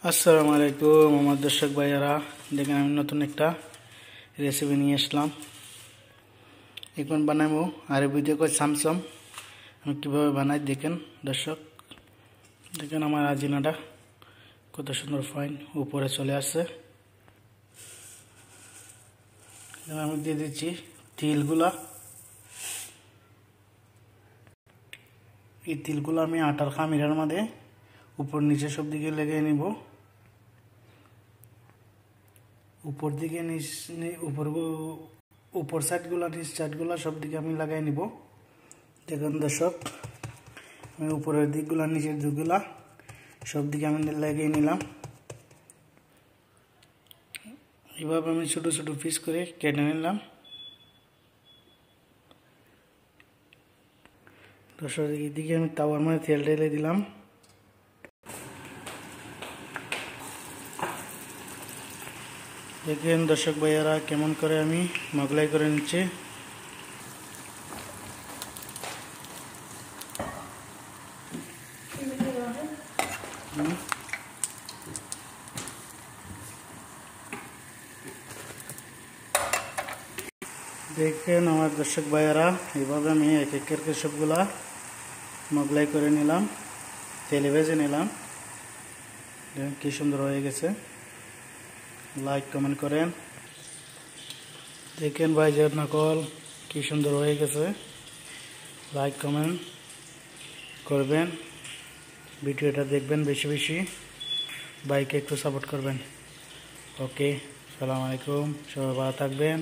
আসসালামু আলাইকুম আমার দর্শক ভাইয়ারা, দেখেন আমি নতুন একটা রেসিপি নিয়ে আসলাম। এখন বানাবো আর ভিডিও করে সামসম আমি কীভাবে বানাই দেখেন দর্শক। দেখেন আমার আজিনাটা কত সুন্দর ফাইন উপরে চলে আসছে। আমি দিয়ে দিচ্ছি তিলগুলা। এই তিলগুলো আমি আটার খামিরের মধ্যে উপর নিচে সব দিকে লেগে নিব। উপর দিকে উপর সাইডগুলো নিচ সাইডগুলো সব দিকে আমি লাগাই নিব। দেখুন দর্শক, আমি উপরের দিকগুলো নিচের দিকগুলো সব দিকে আমি লাগিয়ে নিলাম। এভাবে আমি ছোট ছোট পিস করে কেটে নিলাম। দর্শক এদিকে আমি তাওয়ার মধ্যে তেল ঢেলে দিলাম। দেখেন দর্শক ভাইয়ারা কেমন করে আমি মোগলাই করে নিচ্ছি। দেখেন আমার দর্শক ভাইয়ারা, এইভাবে আমি এক এক করে সবগুলা মোগলাই করে নিলাম, তেলে ভেজে নিলাম। দেখেন কি সুন্দর হয়ে গেছে। লাইক কমেন্ট করেন। দেখেন ভাইজান নকল কি সুন্দর হয়ে গেছে। লাইক কমেন্ট করবেন, ভিডিওটা দেখবেন বেশি বেশি, ভাইকে একটু সাপোর্ট করবেন। ওকে, আসসালামু আলাইকুম, সবাই ভালো থাকবেন।